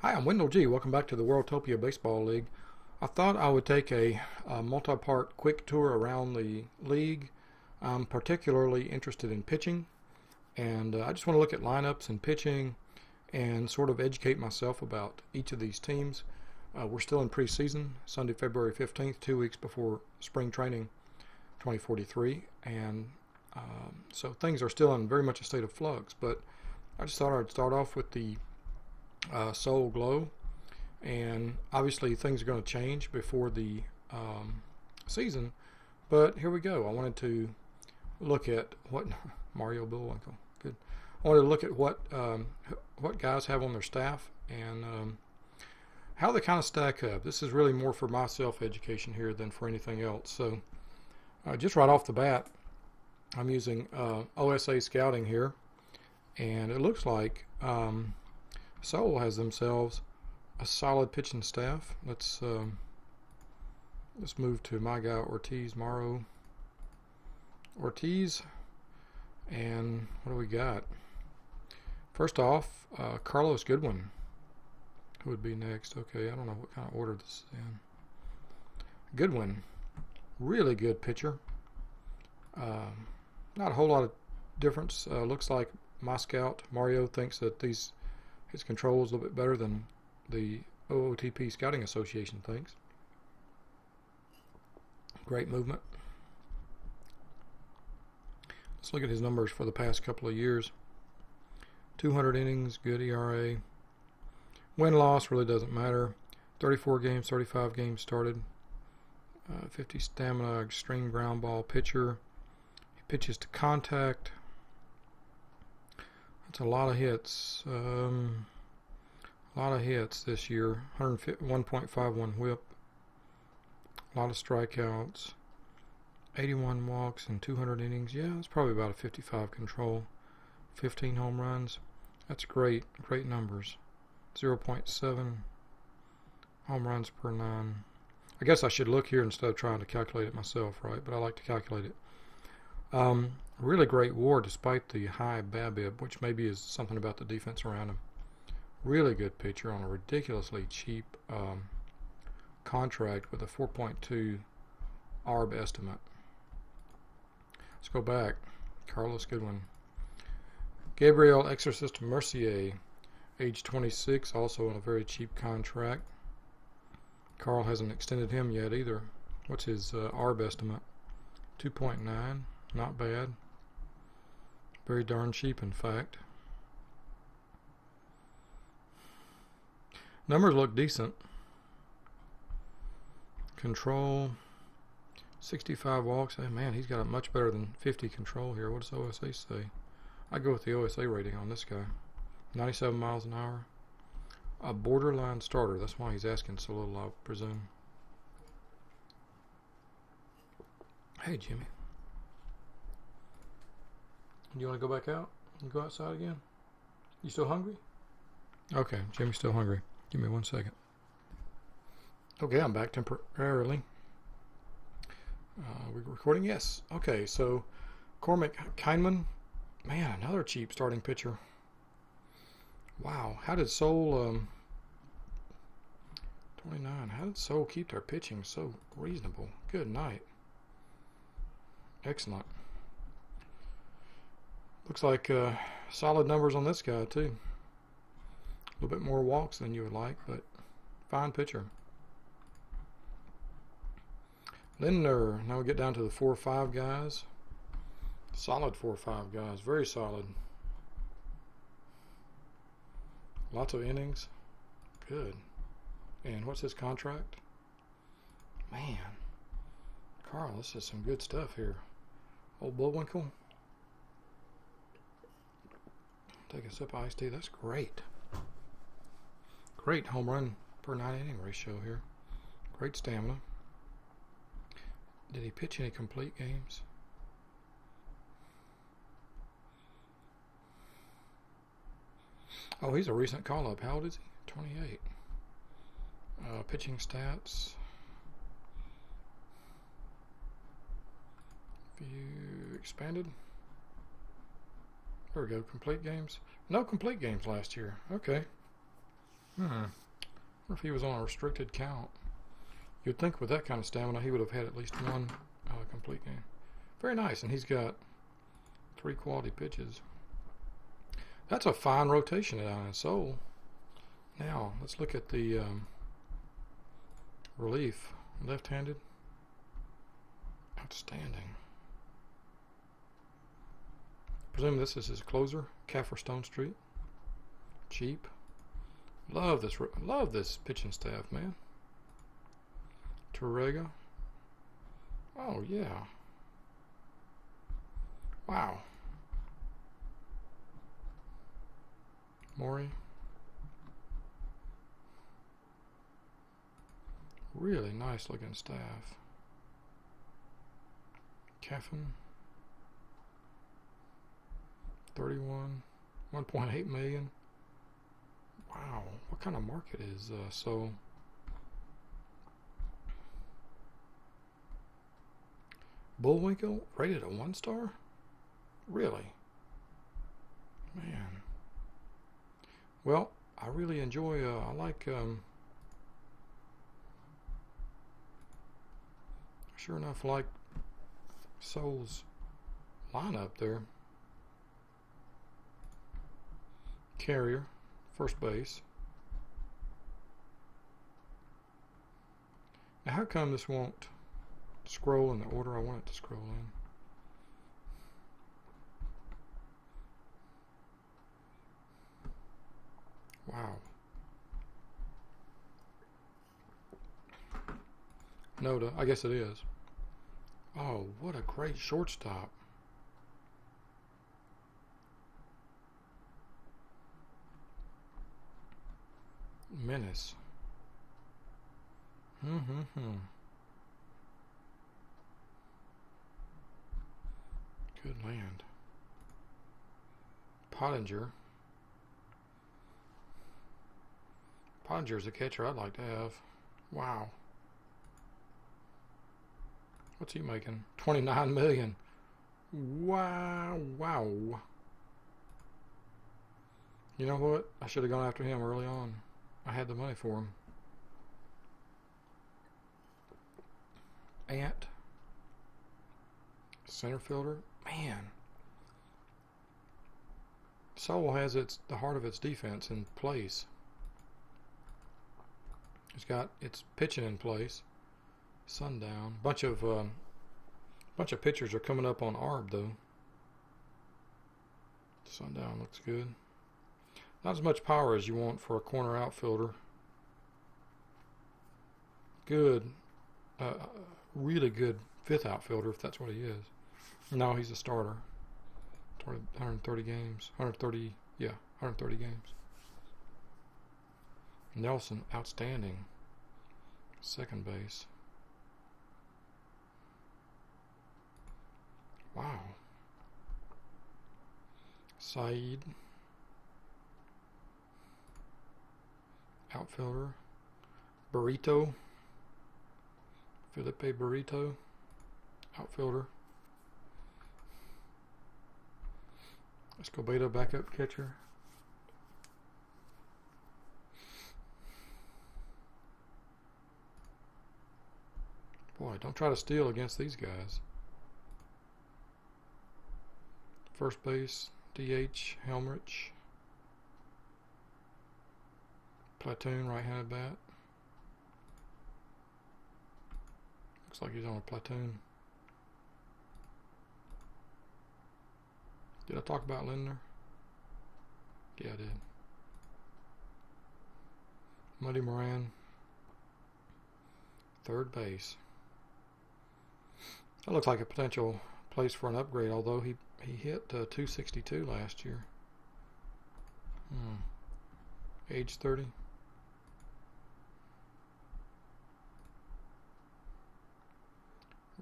Hi, I'm Wendell G. Welcome back to the Worldtopia Baseball League. I thought I would take a multi-part quick tour around the league. I'm particularly interested in pitching, and I just want to look at lineups and pitching and sort of educate myself about each of these teams. We're still in preseason, Sunday, February 15th, 2 weeks before spring training 2043, and so things are still in very much a state of flux, but I just thought I'd start off with the Seoul Glow, and obviously things are going to change before the season, but here we go. I wanted to look at what Mario Bullwinkle. Good. I wanted to look at what guys have on their staff and how they kind of stack up. This is really more for my self-education here than for anything else. So just right off the bat, I'm using OSA scouting here, and it looks like Seoul has themselves a solid pitching staff. Let's move to my guy Mauro Ortiz, and what do we got? First off, Carlos Goodwin would be next. Okay, I don't know what kind of order this is in. Goodwin, really good pitcher. Not a whole lot of difference. Looks like my scout Mario thinks that his control is a little bit better than the OOTP Scouting Association thinks. Great movement. Let's look at his numbers for the past couple of years. 200 innings, good ERA. Win-loss really doesn't matter. 34 games, 35 games started. 50 stamina, extreme ground ball pitcher. He pitches to contact. That's a lot of hits. A lot of hits this year. 1.51 whip. A lot of strikeouts. 81 walks and 200 innings. Yeah, it's probably about a 55 control. 15 home runs. That's great. Great numbers. 0.7 home runs per 9. I guess I should look here instead of trying to calculate it myself, right? But I like to calculate it. Really great WAR despite the high BABIP, which maybe is something about the defense around him. Really good pitcher on a ridiculously cheap contract with a 4.2 ARB estimate. Let's go back. Carlos Goodwin. Gabriel Exorcist Mercier, age 26, also on a very cheap contract. Carl hasn't extended him yet either. What's his ARB estimate? 2.9. Not bad. Very darn cheap, in fact. Numbers look decent. Control, 65 walks. Hey, man, he's got it much better than 50 control here. What does OSA say? I go with the OSA rating on this guy. 97 miles an hour. A borderline starter. That's why he's asking so little, I presume. Hey, Jimmy. You want to go back out and go outside again? You still hungry? Okay, Jimmy's still hungry. Give me 1 second. Okay, I'm back temporarily. We're recording? Yes. Okay, so Cormac Kineman. Man, another cheap starting pitcher. Wow, how did Seoul 29? How did Seoul keep their pitching so reasonable? Good night. Excellent. Looks like solid numbers on this guy too. A little bit more walks than you would like, but fine pitcher. Lindner. Now we get down to the 4-5 guys. Solid 4-5 guys. Very solid. Lots of innings. Good. And what's his contract? Man. Carl, this is some good stuff here. Old Bullwinkle. Take a sip of iced tea. That's great. Great home run per 9 inning ratio here. Great stamina. Did he pitch any complete games? Oh, he's a recent call-up. How old is he? 28. Pitching stats. View expanded. There we go. Complete games. No complete games last year. Okay. Wonder if he was on a restricted count. You'd think with that kind of stamina he would have had at least one complete game. Very nice, and he's got 3 quality pitches. That's a fine rotation down in Seoul. Now, let's look at the relief. Left-handed. Outstanding. Presume this is his closer, Kaffir Stone Street. Cheap. Love this pitching staff, man. Torrega. Oh, yeah. Wow. Maury. Really nice looking staff. Caffin. 31. 1.8 million. Wow. What kind of market is so? Bullwinkle rated a 1-star? Really? Man. Well, I really enjoy, I like, sure enough, like Seoul's lineup there. Carrier, first base. Now, how come this won't scroll in the order I want it to scroll in? Wow. Noda, I guess it is. Oh, what a great shortstop. Menace. Good land. Pottinger. Pottinger's a catcher I'd like to have. Wow. What's he making? 29 million. Wow. You know what? I should have gone after him early on. I had the money for him. Ant. Center fielder. Man. Seoul has the heart of its defense in place. It's got its pitching in place. Sundown. Bunch of pitchers are coming up on ARB though. Sundown looks good. Not as much power as you want for a corner outfielder. Good, really good 5th outfielder if that's what he is. No, he's a starter. Started 130 games. 130 games. Nelson, outstanding. Second base. Wow. Saeed. Outfielder. Burrito. Felipe Burrito. Outfielder. Escobedo, backup catcher. Boy, don't try to steal against these guys. First base, DH, Helmrich. Platoon, right-handed bat. Looks like he's on a platoon. Did I talk about Lindner? Yeah, I did. Muddy Moran. Third base. That looks like a potential place for an upgrade, although he hit 262 last year. Age 30.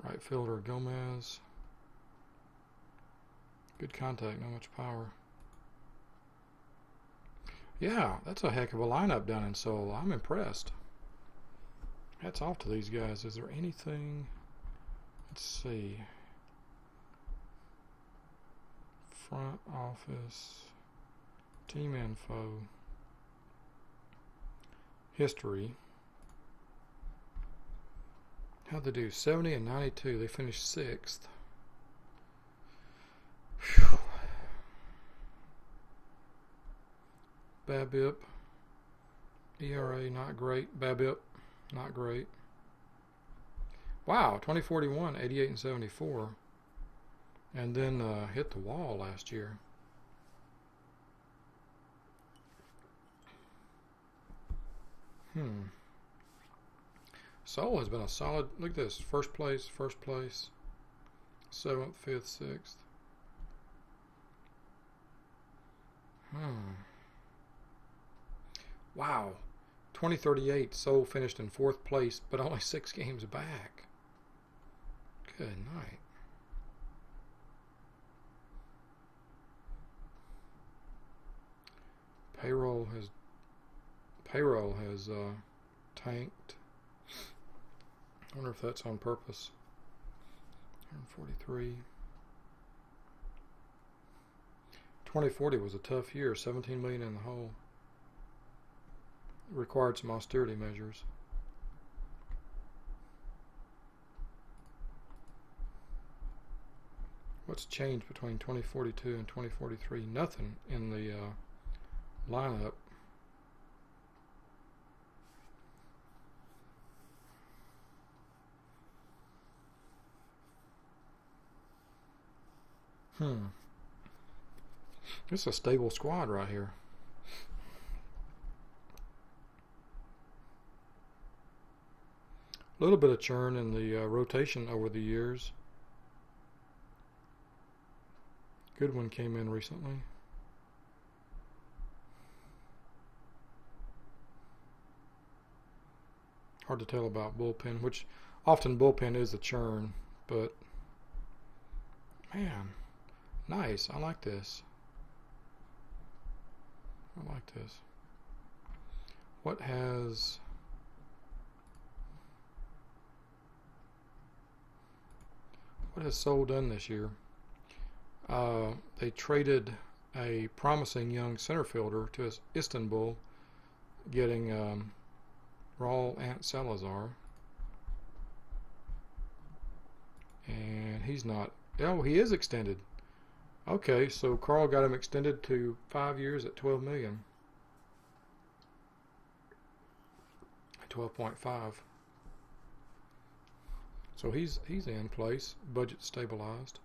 Right fielder Gomez. Good contact, not much power. Yeah, that's a heck of a lineup down in Seoul. I'm impressed. Hats off to these guys. Is there anything? Let's see. Front office. Team info. history. How'd they do? 70 and 92. They finished 6th. Whew. BABIP. ERA, not great. BABIP, not great. Wow, 2041, 88 and 74. And then hit the wall last year. Seoul has been a solid, look at this, first place, 7th, 5th, 6th. Wow. 2038, Seoul finished in 4th place, but only 6 games back. Good night. Payroll has tanked. I wonder if that's on purpose. 143. 2040 was a tough year, 17 million in the hole. It required some austerity measures. What's changed between 2042 and 2043? Nothing in the lineup. This is a stable squad right here. A little bit of churn in the rotation over the years. Good one came in recently. Hard to tell about bullpen, which often bullpen is a churn, but man, nice. I like this. I like this. What has Seoul done this year? They traded a promising young center fielder to Istanbul, getting Raul Ant Salazar, and he's not. Oh, he is extended. Okay, so Carl got him extended to 5 years at 12 million. 12.5. So he's in place. Budget stabilized.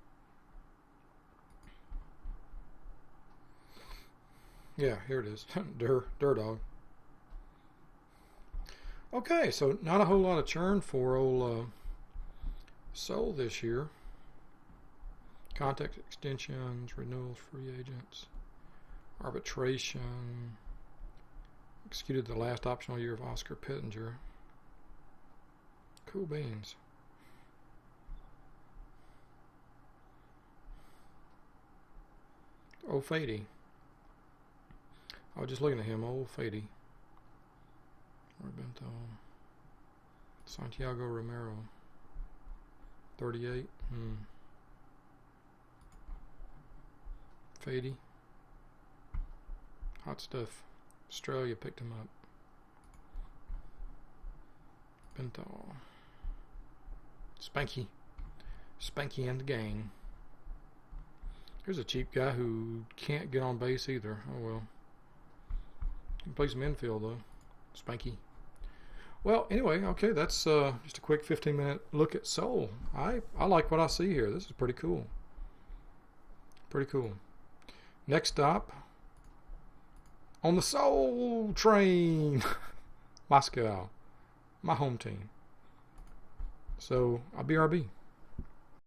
Yeah, here it is. Dur Dog. Okay, so not a whole lot of churn for old Seoul this year. Contract extensions, renewals, free agents, arbitration. Executed the last optional year of Oscar Pittenger. Cool beans. Old Fady. I was just looking at him, old Fady. Roberto. Santiago Romero. 38. Fady. Hot stuff. Australia picked him up. Bento. Spanky. Spanky and the gang. Here's a cheap guy who can't get on base either. Oh well. He can play some infield though. Spanky. Well, anyway, okay, that's just a quick 15-minute look at Seoul. I like what I see here. This is pretty cool. Pretty cool. Next stop on the Seoul train. Moscow. My home team. So, I'll BRB.